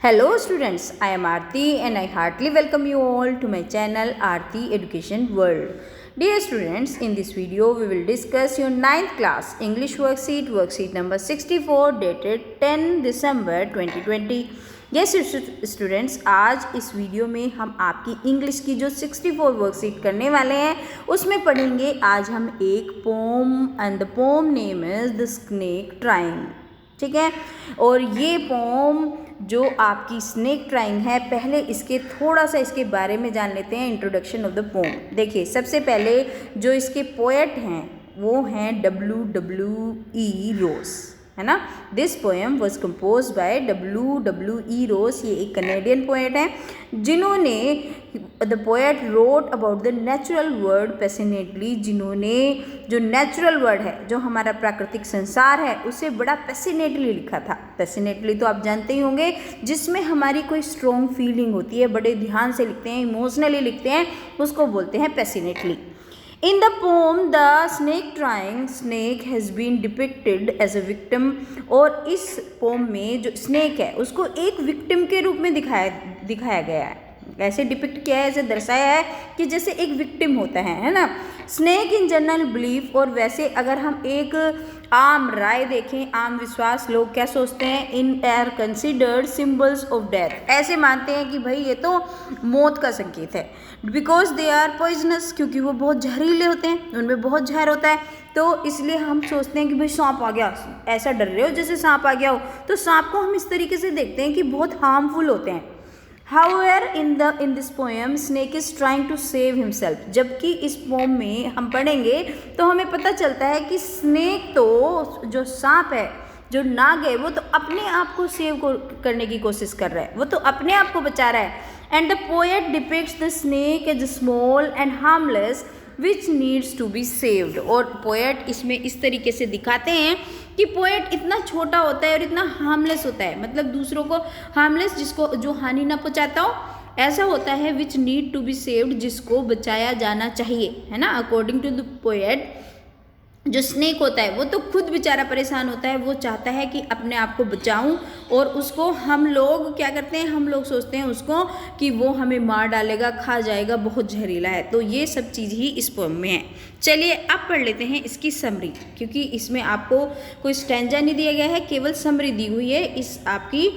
Hello students, I am Aarti and I heartily welcome you all to my channel Aarti Education World. Dear students, in this video we will discuss your 9th class English worksheet number 64 dated 10 December 2020. Yes students, आज इस video में हम आपकी English की जो 64 worksheet करने वाले हैं उसमें पढ़ेंगे आज हम एक poem and the poem name is the snake trying. ठीक है, और ये पोम जो आपकी स्नेक ट्राइंग है, पहले इसके थोड़ा सा इसके बारे में जान लेते हैं. Introduction of the pome. देखिए, सबसे पहले जो इसके पोएट हैं वो हैं W.E. रोज, है ना. This poem was compose bye W.E. रोज. ये एक कनेडियन पोएट हैं जिन्होंने the poet wrote about the natural world passionately. जिन्होंने जो नेचुरल वर्ल्ड है, जो हमारा प्राकृतिक संसार है, उसे बड़ा पैशनेटली लिखा था. पैशनेटली तो आप जानते ही होंगे, जिसमें हमारी कोई स्ट्रॉन्ग फीलिंग होती है, बड़े ध्यान से लिखते हैं, इमोशनली लिखते हैं, उसको बोलते हैं passionately. In the poem, the snake trying snake has been depicted as a victim. और इस पोम में जो स्नेक है उसको एक विक्टिम के रूप में दिखाया गया है. ऐसे डिपिक्ट किया है, ऐसे दर्शाया है कि जैसे एक विक्टिम होता है ना. Snake in general belief. और वैसे अगर हम एक आम राय देखें, आम विश्वास, लोग क्या सोचते हैं, इन are considered symbols of death. ऐसे मानते हैं कि भाई ये तो मौत का संकेत है. बिकॉज दे आर पॉइजनस, क्योंकि वो बहुत जहरीले होते हैं, उनमें बहुत जहर होता है. तो इसलिए हम सोचते हैं कि भाई सांप आ गया, ऐसा डर रहे हो जैसे सांप आ गया हो. तो सांप को हम इस तरीके से देखते हैं कि बहुत हार्मफुल होते हैं. However, in this poem, snake is trying to save himself. जबकि इस पोम में हम पढ़ेंगे तो हमें पता चलता है कि स्नेक तो, जो सांप है, जो नाग है, वो तो अपने आप को सेव करने की कोशिश कर रहा है, वो तो अपने आप को बचा रहा है. And the poet depicts the snake as small and harmless which needs to be saved. और पोएट इसमें इस तरीके से दिखाते हैं कि पोएट इतना छोटा होता है और इतना हार्मलेस होता है, मतलब दूसरों को हार्मलेस, जिसको जो हानि ना पहुंचाता हो, ऐसा होता है. Which need to be saved, जिसको बचाया जाना चाहिए, है ना. अकॉर्डिंग टू द पोएट, जो स्नेक होता है वो तो खुद बेचारा परेशान होता है, वो चाहता है कि अपने आप को बचाऊं, और उसको हम लोग क्या करते हैं, हम लोग सोचते हैं उसको कि वो हमें मार डालेगा, खा जाएगा, बहुत जहरीला है. तो ये सब चीज़ ही इस पोएम में है. चलिए अब पढ़ लेते हैं इसकी समरी, क्योंकि इसमें आपको कोई स्टैंजा नहीं दिया गया है, केवल समरी दी हुई है इस आपकी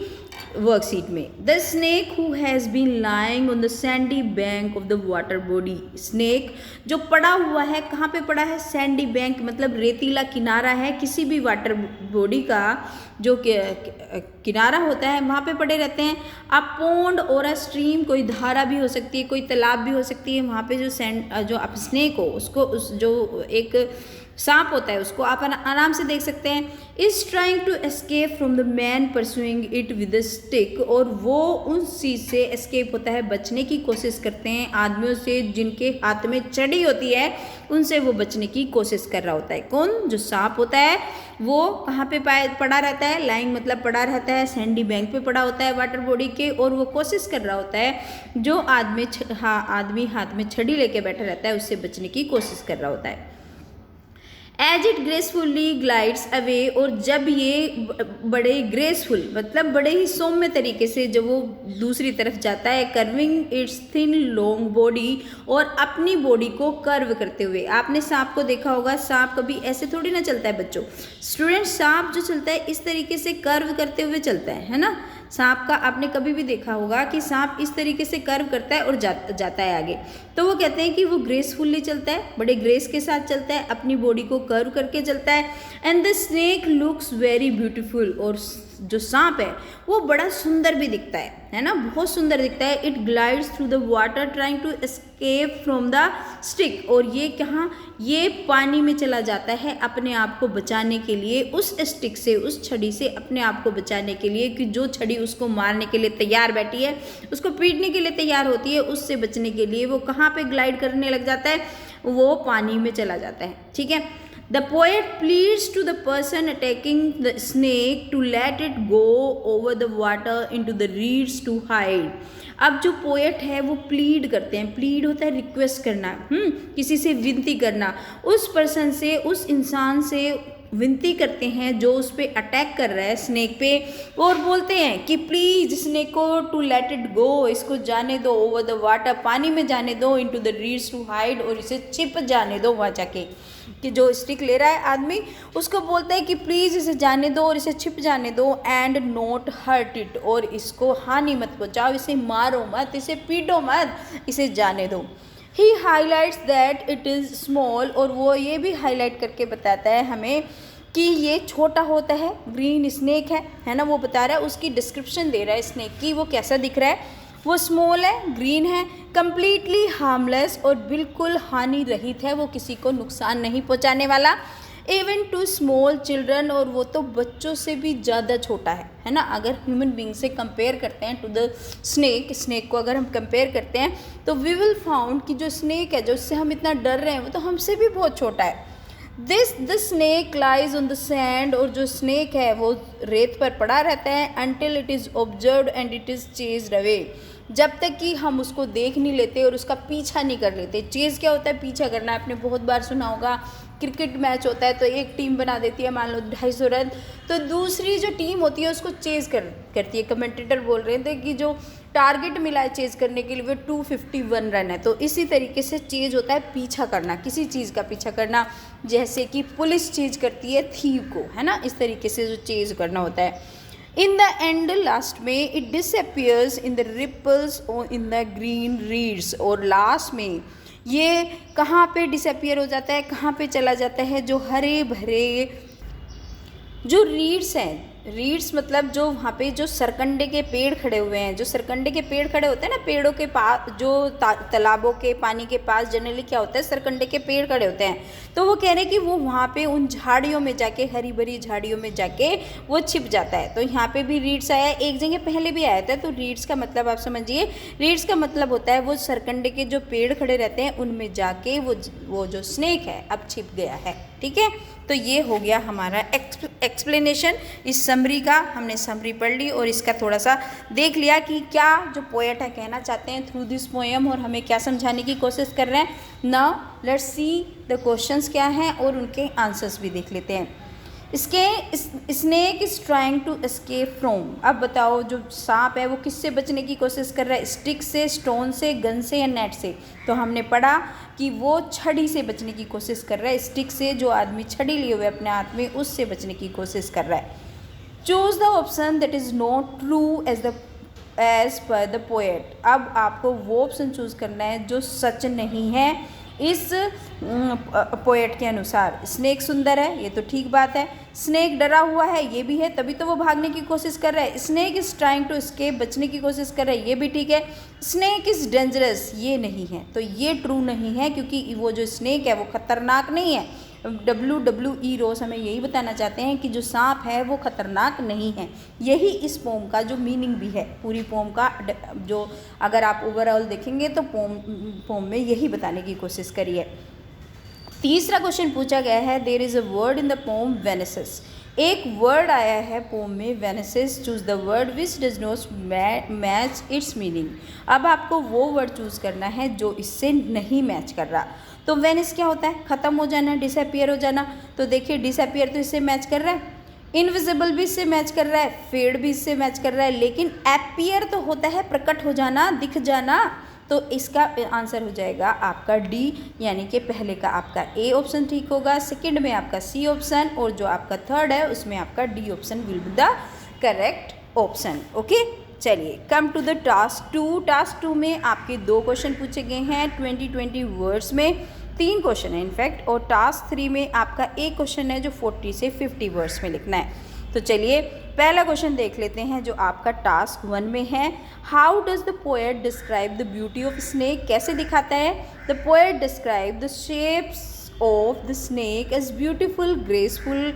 वर्कशीट में. The snake who has been lying on the sandy bank of the water body. Snake जो पड़ा हुआ है, कहाँ पे पड़ा है, सैंडी बैंक, मतलब रेतीला किनारा है किसी भी वाटर बॉडी का, जो किनारा होता है वहाँ पे पड़े रहते हैं. अ पॉन्ड और अ स्ट्रीम, कोई धारा भी हो सकती है, कोई तालाब भी हो सकती है. वहाँ पे जो आप स्नेक हो, उसको जो एक सांप होता है उसको आप आराम से देख सकते हैं. Is trying to escape from the man pursuing it with a stick. और वो उस चीज़ से एस्केप होता है, बचने की कोशिश करते हैं आदमियों से जिनके हाथ में छड़ी होती है, उनसे वो बचने की कोशिश कर रहा होता है. कौन, जो सांप होता है वो कहाँ पे पड़ा रहता है, लाइंग मतलब पड़ा रहता है, सैंडी बैंक पे पड़ा होता है वाटर बॉडी के, और वो कोशिश कर रहा होता है, जो आदमी हाथ में छड़ी लेके बैठा रहता है उससे बचने की कोशिश कर रहा होता है. As it gracefully glides away. और जब ये बड़े ग्रेसफुल मतलब बड़े ही सौम्य तरीके से जब वो दूसरी तरफ जाता है, curving it's thin long body, और अपनी बॉडी को कर्व करते हुए. आपने सांप को देखा होगा, सांप कभी ऐसे थोड़ी ना चलता है बच्चों. स्टूडेंट, सांप जो चलता है इस तरीके से कर्व करते हुए चलता है ना. सांप का आपने कभी भी देखा होगा कि सांप इस तरीके से कर्व करता है और जाता है आगे. तो वो कहते हैं कि वो ग्रेसफुली चलता है, बड़े ग्रेस के साथ चलता है, अपनी बॉडी को कर्व करके चलता है. And the snake looks very beautiful. और जो सांप है वो बड़ा सुंदर भी दिखता है ना, बहुत सुंदर दिखता है. It glides through the water trying to escape from the stick. और ये कहाँ, ये पानी में चला जाता है अपने आप को बचाने के लिए, उस स्टिक से, उस छड़ी से अपने आप को बचाने के लिए, कि जो छड़ी उसको मारने के लिए तैयार बैठी है, उसको पीटने के लिए तैयार होती है, उससे बचने के लिए वो कहाँ पे ग्लाइड करने लग जाता है, वो पानी में चला जाता है. ठीक है. The poet pleads to the person attacking the snake to let it go over the water into the reeds to hide. अब जो पोएट है वो प्लीड करते हैं. प्लीड होता है रिक्वेस्ट करना, किसी से विनती करना, उस पर्सन से, उस इंसान से विनती करते हैं जो उस पर अटैक कर रहा है स्नेक पे, और बोलते हैं कि प्लीज़ स्नेक को टू लेट इट गो, इसको जाने दो ओवर द वाटर, पानी में जाने दो, into the reeds to hide, और इसे छिप जाने दो वहाँ जाके। कि जो स्टिक ले रहा है आदमी उसको बोलता है कि प्लीज़ इसे जाने दो और इसे छिप जाने दो, एंड नोट हर्ट इट, और इसको हानि मत पहुँचाओ, इसे मारो मत, इसे पीटो मत, इसे जाने दो। He highlights that it is small, और वो ये भी हाईलाइट करके बताता है हमें कि ये छोटा होता है, ग्रीन स्नेक है ना, वो बता रहा है, उसकी डिस्क्रिप्शन दे रहा है स्नेक की, वो कैसा दिख रहा है, वो स्मॉल है, ग्रीन है, कम्प्लीटली हार्मलेस, और बिल्कुल हानि रहित है, वो किसी को नुकसान नहीं पहुंचाने वाला, इवन टू स्मॉल चिल्ड्रन, और वो तो बच्चों से भी ज़्यादा छोटा है ना। अगर ह्यूमन बींग से कंपेयर करते हैं टू द स्नेक को अगर हम कंपेयर करते हैं तो वी विल फाउंड कि जो स्नेक है, जो उससे हम इतना डर रहे हैं, वो तो हमसे भी बहुत छोटा है। The snake lies on the sand, और जो स्नेक है वो रेत पर पड़ा रहता है, until it is observed and it is chased away, जब तक कि हम उसको देख नहीं लेते और उसका पीछा नहीं कर लेते। चेज़ क्या होता है? पीछा करना। आपने बहुत बार सुना होगा, क्रिकेट मैच होता है तो एक टीम बना देती है, मान लो 250 रन, तो दूसरी जो टीम होती है उसको चेज़ करती है। कमेंटेटर बोल रहे थे कि जो टारगेट मिला है चेज़ करने के लिए वो 251 रन है। तो इसी तरीके से चेज़ होता है पीछा करना, किसी चीज़ का पीछा करना, जैसे कि पुलिस चेज़ करती है थीव को, है ना, इस तरीके से जो चेज़ करना होता है। इन द एंड लास्ट में it disappears in the ripples और इन द ग्रीन रीड्स, और लास्ट में ये कहाँ पे डिसअपियर हो जाता है, कहाँ पे चला जाता है? जो हरे भरे जो रीड्स हैं, रीड्स मतलब जो वहाँ पे जो सरकंडे के पेड़ खड़े हुए हैं, जो सरकंडे के पेड़ खड़े होते हैं ना, पेड़ों के पास, जो तालाबों के पानी के पास जनरली क्या होता है, सरकंडे के पेड़ खड़े होते हैं। तो वो कह रहे हैं कि वो वहाँ पे उन झाड़ियों में जाके, हरी भरी झाड़ियों में जाके वो छिप जाता है। तो यहाँ पे भी रीड्स आया, एक जगह पहले भी आया था। तो रीड्स का मतलब आप समझिए, रीड्स का मतलब होता है वो सरकंडे के जो पेड़ खड़े रहते हैं उनमें जाके वो जो स्नेक है अब छिप गया है। ठीक है, तो ये हो गया हमारा एक्सप्लेनेशन। इस समरी का हमने समरी पढ़ ली और इसका थोड़ा सा देख लिया कि क्या जो पोएट है कहना चाहते हैं थ्रू दिस पोएम, और हमें क्या समझाने की कोशिश कर रहे हैं। Now let's see the questions क्या हैं और उनके आंसर्स भी देख लेते हैं। Snake is trying to escape from, अब बताओ जो सांप है वो किससे बचने की कोशिश कर रहा है? स्टिक से, स्टोन से, गन से या नेट से? तो हमने पढ़ा कि वो छड़ी से बचने की कोशिश कर रहा है। स्टिक से, जो आदमी छड़ी लिए हुए अपने हाथ में, उससे बचने की कोशिश कर रहा है। Choose the option that is not true as per the poet, अब आपको वो ऑप्शन चूज करना है जो सच नहीं है इस पोएट के अनुसार। स्नेक सुंदर है, ये तो ठीक बात है। स्नेक डरा हुआ है, ये भी है, तभी तो वो भागने की कोशिश कर रहा है। Snake is trying to escape, बचने की कोशिश कर रहा है, ये भी ठीक है। स्नेक इज डेंजरस, ये नहीं है, तो ये ट्रू नहीं है, क्योंकि वो जो स्नेक है वो खतरनाक नहीं है। WWE रोज हमें यही बताना चाहते हैं कि जो सांप है वो खतरनाक नहीं है। यही इस पोम का जो मीनिंग भी है, पूरी पोम का जो अगर आप ओवरऑल देखेंगे तो पोम में यही बताने की कोशिश करी है। तीसरा क्वेश्चन पूछा गया है, there is a word in the poem वेनेसेस, एक वर्ड आया है पोम में वेनेसेस, choose the word which does not match its meaning. अब आपको वो वर्ड चूज करना है जो इससे नहीं मैच कर रहा। तो वेनिस क्या होता है? ख़त्म हो जाना, डिसअपियर हो जाना। तो देखिए डिसअपियर तो इससे मैच कर रहा है, इनविजिबल भी इससे मैच कर रहा है, फेड भी इससे मैच कर रहा है, लेकिन अपीयर तो होता है प्रकट हो जाना, दिख जाना। तो इसका आंसर हो जाएगा आपका डी, यानी कि पहले का आपका ए ऑप्शन ठीक होगा, सेकंड में आपका सी ऑप्शन, और जो आपका थर्ड है उसमें आपका D option will be the correct option. Okay, चलिए come to the task 2। Task 2 में आपके 2 क्वेश्चन पूछे गए हैं 20-20 वर्ड्स में, 3 क्वेश्चन है इनफैक्ट, और टास्क 3 में आपका एक क्वेश्चन है जो 40 से 50 वर्ड्स में लिखना है। तो चलिए पहला क्वेश्चन देख लेते हैं जो आपका टास्क 1 में है। How does the poet describe the beauty of snake, कैसे दिखाता है? The poet describe the shapes of the snake as beautiful, graceful,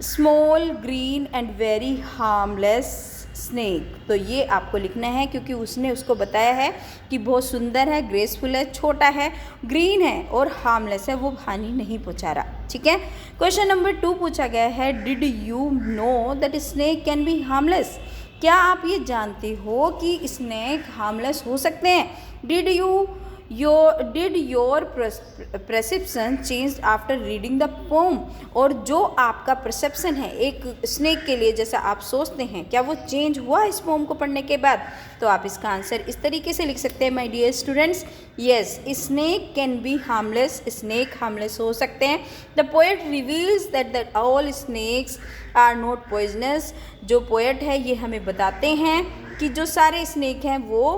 small, green and very harmless snake. तो ये आपको लिखना है क्योंकि उसने उसको बताया है कि बहुत सुंदर है, ग्रेसफुल है, छोटा है, ग्रीन है और हार्मलेस है, वो हानि नहीं पहुंचा रहा। ठीक है, क्वेश्चन नंबर 2 पूछा गया है, did you know that snake can be harmless, क्या आप ये जानते हो कि स्नेक हार्मलेस हो सकते हैं? Did you your perception change after reading the pome, और जो आपका परसेप्शन है एक स्नेक के लिए जैसा आप सोचते हैं, क्या वो चेंज हुआ इस पोम को पढ़ने के बाद? तो आप इसका आंसर इस तरीके से लिख सकते हैं my dear students, yes snake can be harmless, snake harmless हो सकते हैं। The poet reveals that all snakes are not poisonous, जो पोएट है ये हमें बताते हैं कि जो सारे स्नेक हैं वो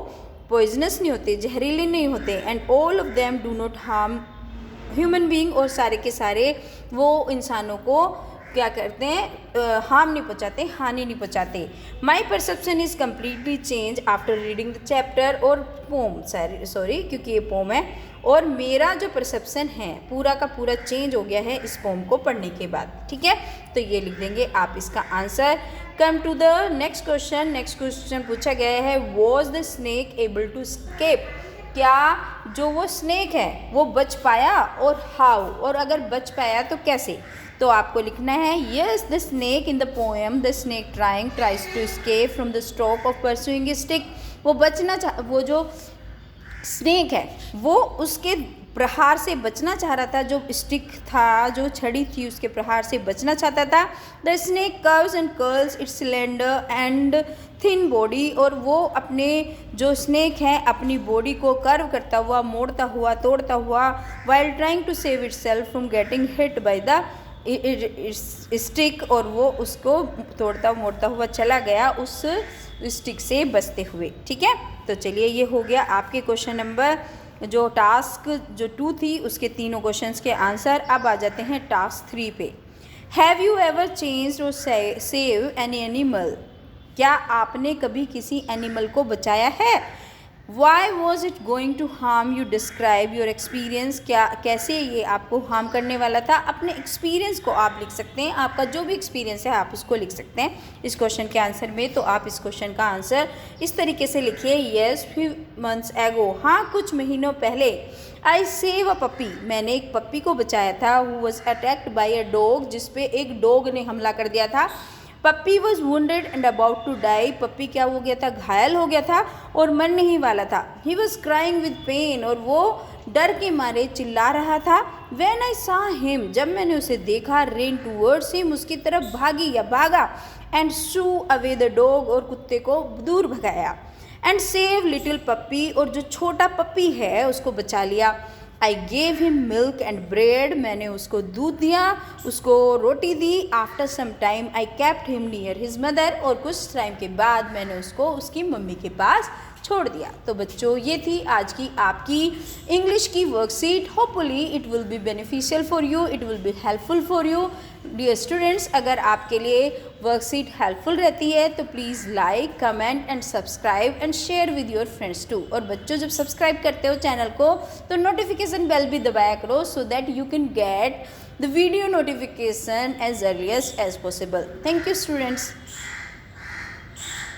पॉइजनस नहीं होते, जहरीले नहीं होते। And all of them do not harm human being, और सारे के सारे वो इंसानों को क्या करते हैं, हार्म नहीं पहुंचाते, हानि नहीं पहुंचाते। My perception is completely change after reading the chapter और पोम, सॉरी क्योंकि ये पोम है, और मेरा जो परसेप्शन है पूरा का पूरा चेंज हो गया है इस पोम को पढ़ने के बाद। ठीक है, तो ये लिख देंगे आप इसका answer. Come to the next question. Next question पूछा गया है, was the snake able to escape, क्या जो वो स्नेक है वो बच पाया, और हाउ, और अगर बच पाया तो कैसे? तो आपको लिखना है, yes the snake in the poem the snake tries to escape from the stroke of pursuing a stick, वो वो जो स्नेक है वो उसके प्रहार से बचना चाह रहा था, जो स्टिक था, जो छड़ी थी उसके प्रहार से बचना चाहता था। The snake curves and curls it's cylinder and thin body, और वो अपने जो स्नेक है अपनी बॉडी को कर्व करता हुआ, मोड़ता हुआ, तोड़ता हुआ, while trying to save itself from getting hit by the stick, और वो उसको तोड़ता मोड़ता हुआ चला गया उस स्टिक से बचते हुए। ठीक है, तो चलिए ये हो गया आपके क्वेश्चन नंबर जो टास्क जो 2 थी उसके तीनों क्वेश्चंस के आंसर। अब आ जाते हैं टास्क 3 पे। हैव यू एवर चेंज्ड और सेव एनी एनिमल, क्या आपने कभी किसी एनिमल को बचाया है? Why was it going to harm you, describe your experience, क्या कैसे ये आपको हार्म करने वाला था? अपने एक्सपीरियंस को आप लिख सकते हैं, आपका जो भी एक्सपीरियंस है आप उसको लिख सकते हैं इस क्वेश्चन के आंसर में। तो आप इस क्वेश्चन का आंसर इस तरीके से लिखिए, येस फ्यू मंथ्स एगो, हाँ कुछ महीनों पहले, आई सेव अ पपी, मैंने एक पप्पी को बचाया था, who was attacked by a dog, जिसपे एक डॉग ने हमला कर दिया था। Puppy was wounded and about to die, puppy क्या हो गया था, घायल हो गया था और मरने ही वाला था। He was crying with pain, और वो डर के मारे चिल्ला रहा था। व्हेन आई सॉ हिम, जब मैंने उसे देखा, रेन टूवर्ड्स हिम, उसकी तरफ भागी या भागा, and shoe away the dog, और कुत्ते को दूर भगाया, एंड सेव लिटिल पप्पी, और जो छोटा पप्पी है उसको बचा लिया। I gave him milk and bread, मैंने उसको दूध दिया, उसको रोटी दी। After some time I kept him near his mother, और कुछ टाइम के बाद मैंने उसको उसकी मम्मी के पास छोड़ दिया। तो बच्चों ये थी आज की आपकी इंग्लिश की worksheet. Hopefully it will be beneficial for you, it will be helpful for you dear students. अगर आपके लिए वर्कशीट हेल्पफुल रहती है तो please like, comment and subscribe and share with your friends too. और बच्चों जब सब्सक्राइब करते हो चैनल को तो नोटिफिकेशन बेल भी दबाया करो, so that you can get the video notification as earliest as possible. Thank you students.